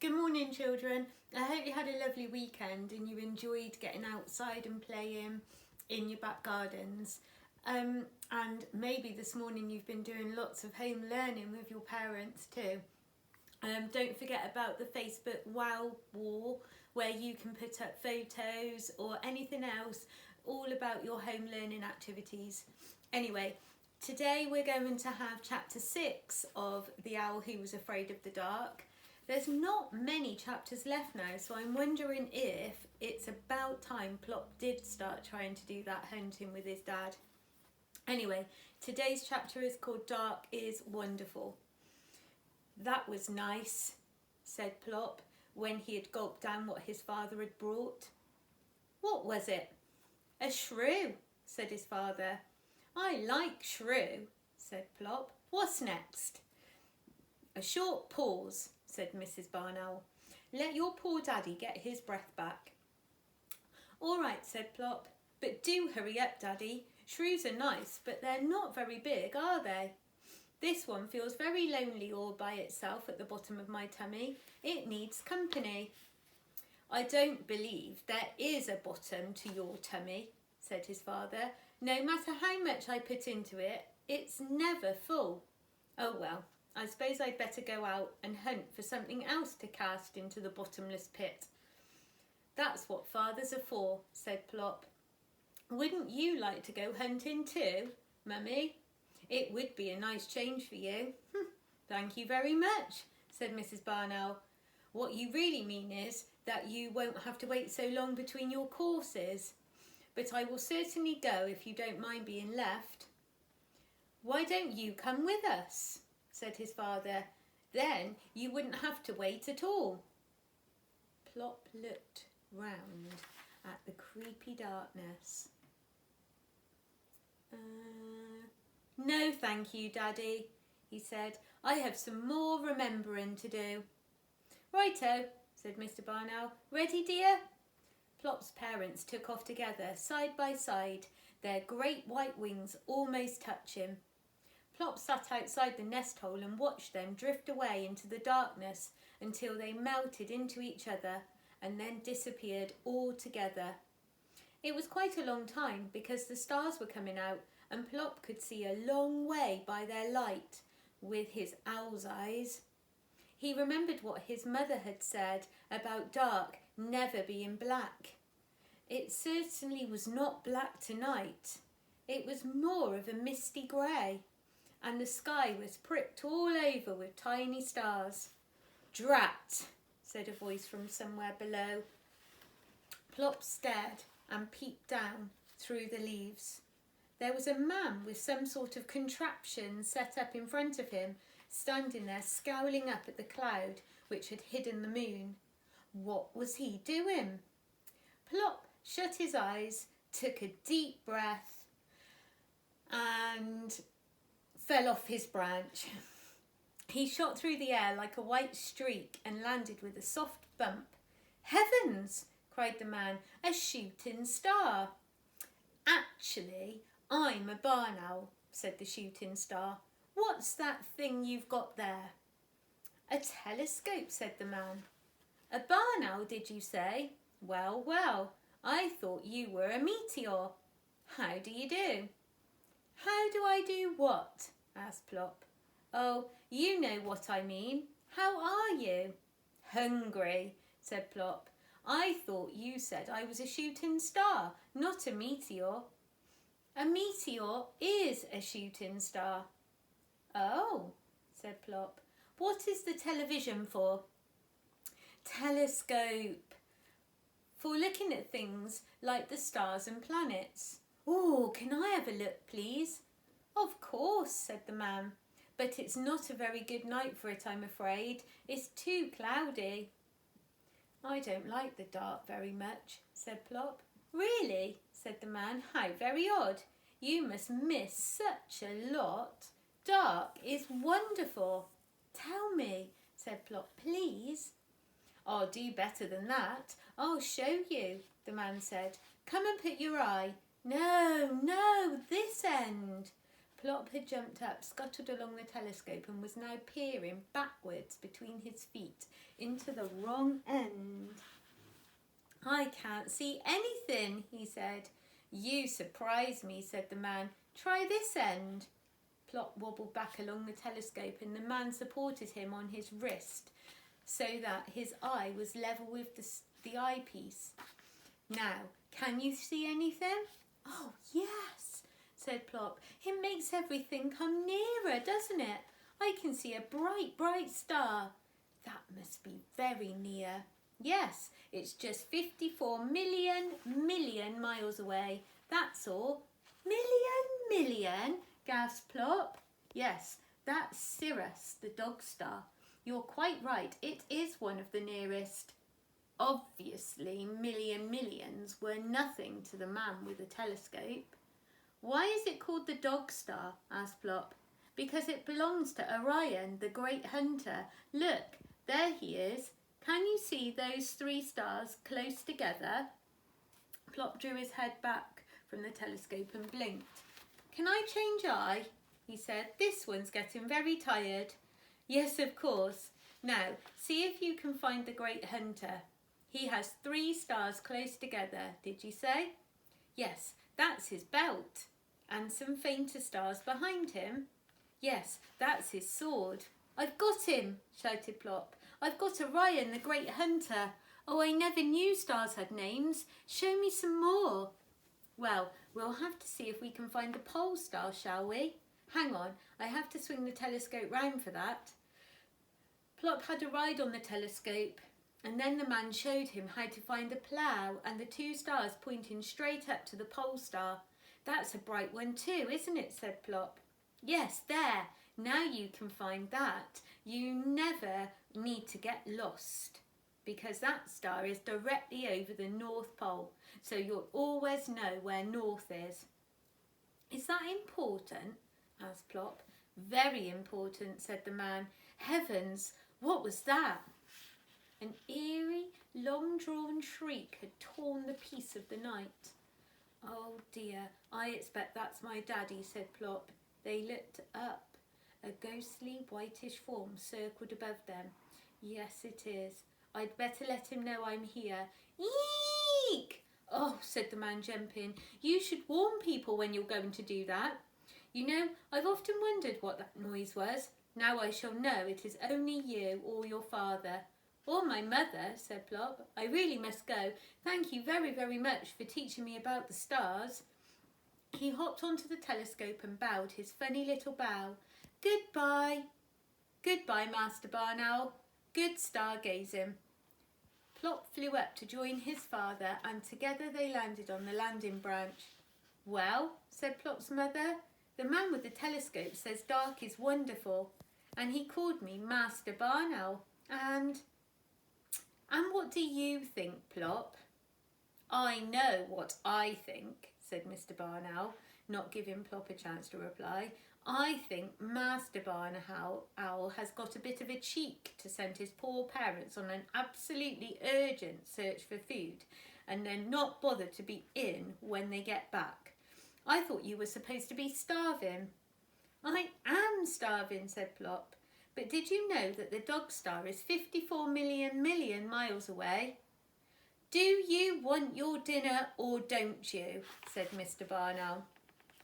Good morning, children. I hope you had a lovely weekend and you enjoyed getting outside and playing in your back gardens. And maybe this morning you've been doing lots of home learning with your parents too. Don't forget about the Facebook Wow wall where you can put up photos or anything else all about your home learning activities. Anyway, today we're going to have chapter 6 of The Owl Who Was Afraid of the Dark. There's not many chapters left now, so I'm wondering if it's about time Plop did start trying to do that hunting with his dad. Anyway, today's chapter is called Dark is Wonderful. That was nice, said Plop when he had gulped down what his father had brought. What was it? A shrew, said his father. I like shrew, said Plop. What's next? A short pause, said Mrs. Barn Owl. Let your poor daddy get his breath back. All right, said Plop, but do hurry up, Daddy. Shrews are nice, but they're not very big, are they? This one feels very lonely all by itself at the bottom of my tummy. It needs company. I don't believe there is a bottom to your tummy, said his father. No matter how much I put into it, it's never full. Oh well, I suppose I'd better go out and hunt for something else to cast into the bottomless pit. That's what fathers are for, said Plop. Wouldn't you like to go hunting too, Mummy? It would be a nice change for you. Thank you very much, said Mrs. Barn Owl. What you really mean is that you won't have to wait so long between your courses. But I will certainly go if you don't mind being left. Why don't you come with us? Said his father. Then you wouldn't have to wait at all. Plop looked round at the creepy darkness. No, thank you, Daddy, he said. I have some more remembering to do. Righto, said Mr. Barn Owl. Ready, dear? Plop's parents took off together, side by side, their great white wings almost touching. Plop sat outside the nest hole and watched them drift away into the darkness until they melted into each other and then disappeared altogether. It was quite a long time because the stars were coming out and Plop could see a long way by their light with his owl's eyes. He remembered what his mother had said about dark never being black. It certainly was not black tonight. It was more of a misty grey, and the sky was pricked all over with tiny stars. Drat, said a voice from somewhere below. Plop stared and peeped down through the leaves. There was a man with some sort of contraption set up in front of him, standing there scowling up at the cloud which had hidden the moon. What was he doing? Plop shut his eyes, took a deep breath and fell off his branch. He shot through the air like a white streak and landed with a soft bump. Heavens, cried the man, a shooting star. Actually, I'm a barn owl, said the shooting star. What's that thing you've got there? A telescope, said the man. A barn owl, did you say? Well, well, I thought you were a meteor. How do you do? How do I do what? Asked Plop. Oh, you know what I mean. How are you? Hungry, said Plop. I thought you said I was a shooting star, not a meteor. A meteor is a shooting star. Oh, said Plop. What is the television for? Telescope. For looking at things like the stars and planets. Oh, can I have a look, please? Of course, said the man. But it's not a very good night for it, I'm afraid. It's too cloudy. I don't like the dark very much, said Plop. Really, said the man. How very odd. You must miss such a lot. Dark is wonderful. Tell me, said Plop, please. I'll do better than that. I'll show you, the man said. Come and put your eye. No, no, this end. Plop had jumped up, scuttled along the telescope, and was now peering backwards between his feet into the wrong end. "I can't see anything," he said. "You surprise me," said the man. "Try this end." Plop wobbled back along the telescope, and the man supported him on his wrist so that his eye was level with the eyepiece. "Now, can you see anything?" "Oh, yes," said Plop. "It makes everything come nearer, doesn't it? I can see a bright, bright star." "That must be very near." "Yes, it's just 54 million miles away. That's all." Million, gasped Plop. "Yes, that's Sirius, the dog star. You're quite right, it is one of the nearest." Obviously, millions were nothing to the man with the telescope. "Why is it called the dog star?" asked Plop. "Because it belongs to Orion, the great hunter. Look, there he is. Can you see those 3 stars close together?" Plop drew his head back from the telescope and blinked. "Can I change eye?" he said. "This one's getting very tired." "Yes, of course. Now, see if you can find the great hunter. He has 3 stars close together, did you say?" "Yes, that's his belt." "And some fainter stars behind him?" "Yes, that's his sword." "I've got him," shouted Plop. "I've got Orion, the great hunter. Oh, I never knew stars had names. Show me some more." "Well, we'll have to see if we can find the pole star, shall we? Hang on, I have to swing the telescope round for that." Plop had a ride on the telescope, and then the man showed him how to find the plough and the 2 stars pointing straight up to the pole star. "That's a bright one too, isn't it?" said Plop. "Yes, there. Now you can find that. You never need to get lost, because that star is directly over the North Pole, so you'll always know where north is." "Is that important?" asked Plop. "Very important," said the man. "Heavens, what was that?" An eerie, long-drawn shriek had torn the peace of the night. "Oh dear, I expect that's my daddy," said Plop. They looked up. A ghostly, whitish form circled above them. "Yes, it is. I'd better let him know I'm here." "Eek!" "Oh," said the man, jumping. "You should warn people when you're going to do that. You know, I've often wondered what that noise was. Now I shall know it is only you or your father." "Or my mother," said Plop. "I really must go. Thank you very, very much for teaching me about the stars." He hopped onto the telescope and bowed his funny little bow. "Goodbye." "Goodbye, Master Barn Owl. Good stargazing." Plop flew up to join his father, and together they landed on the landing branch. "Well," said Plop's mother, "the man with the telescope says dark is wonderful, and he called me Master Barn Owl. And what do you think, Plop?" "I know what I think," said Mr. Barn Owl, not giving Plop a chance to reply. "I think Master Barn Owl has got a bit of a cheek to send his poor parents on an absolutely urgent search for food and then not bother to be in when they get back. I thought you were supposed to be starving." "I am starving," said Plop. "But did you know that the dog star is 54 million miles away?" "Do you want your dinner or don't you?" said Mr. Barn Owl.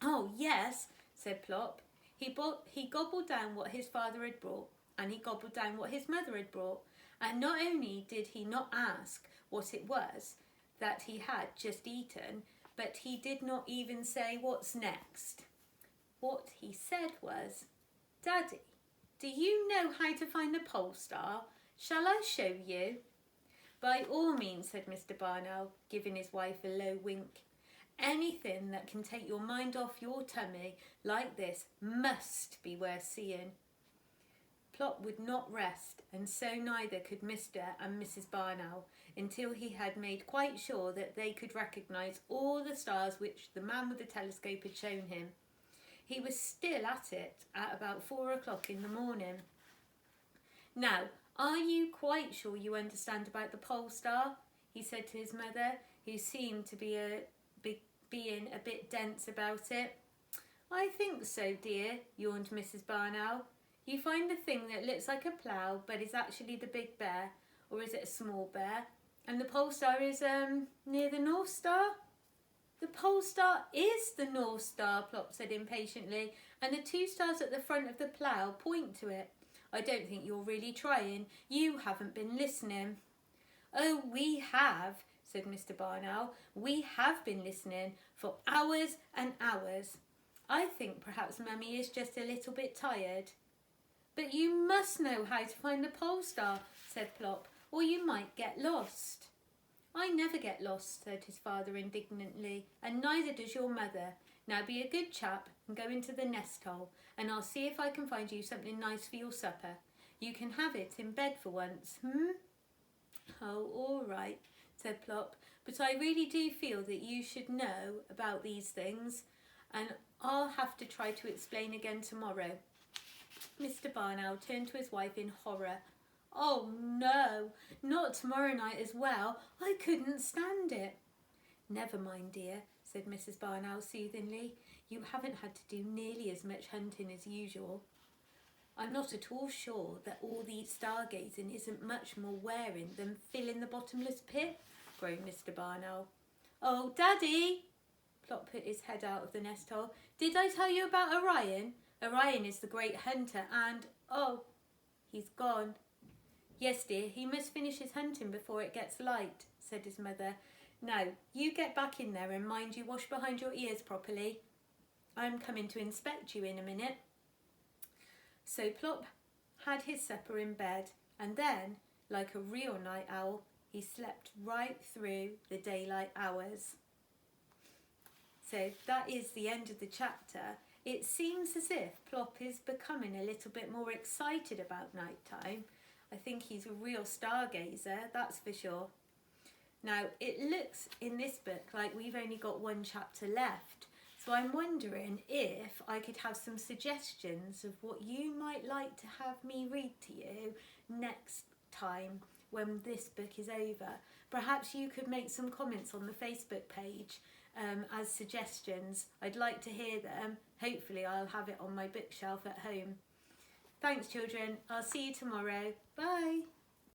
"Oh, yes," said Plop. He gobbled down what his father had brought, and he gobbled down what his mother had brought. And not only did he not ask what it was that he had just eaten, but he did not even say what's next. What he said was, "Daddy, do you know how to find the pole star? Shall I show you?" "By all means," said Mr. Barn Owl, giving his wife a low wink. "Anything that can take your mind off your tummy like this must be worth seeing." Plop would not rest, and so neither could Mr. and Mrs. Barn Owl, until he had made quite sure that they could recognise all the stars which the man with the telescope had shown him. He was still at it at about 4 o'clock in the morning. "Now, are you quite sure you understand about the pole star?" he said to his mother, who seemed to be being a bit dense about it. I think so, dear, yawned Mrs. Barn Owl. You find the thing that looks like a plough but is actually the big bear, or is it a small bear? And the pole star is near the North Star? The pole star is the North Star, Plop said impatiently, and the 2 stars at the front of the plough point to it. I don't think you're really trying. You haven't been listening. Oh, we have, said Mr. Barn Owl. We have been listening for hours and hours. I think perhaps Mummy is just a little bit tired. But you must know how to find the pole star, said Plop, or you might get lost. I never get lost, said his father indignantly, and neither does your mother. Now be a good chap and go into the nest hole, and I'll see if I can find you something nice for your supper. You can have it in bed for once, Oh, all right, said Plop, but I really do feel that you should know about these things, and I'll have to try to explain again tomorrow. Mr. Barn Owl turned to his wife in horror. Oh no, not tomorrow night as well. I couldn't stand it. Never mind, dear, said Mrs. Barn Owl soothingly. You haven't had to do nearly as much hunting as usual. I'm not at all sure that all the stargazing isn't much more wearing than filling the bottomless pit, groaned Mr. Barn Owl. Oh, Daddy, Plop put his head out of the nest hole. Did I tell you about Orion? Orion is the great hunter and, oh, he's gone. Yes, dear, he must finish his hunting before it gets light, said his mother. Now, you get back in there and mind you wash behind your ears properly. I'm coming to inspect you in a minute. So Plop had his supper in bed, and then, like a real night owl, he slept right through the daylight hours. So that is the end of the chapter. It seems as if Plop is becoming a little bit more excited about night time. I think he's a real stargazer, that's for sure. Now, it looks in this book like we've only got 1 chapter left. So I'm wondering if I could have some suggestions of what you might like to have me read to you next time when this book is over. Perhaps you could make some comments on the Facebook page as suggestions. I'd like to hear them. Hopefully I'll have it on my bookshelf at home. Thanks, children. I'll see you tomorrow. Bye.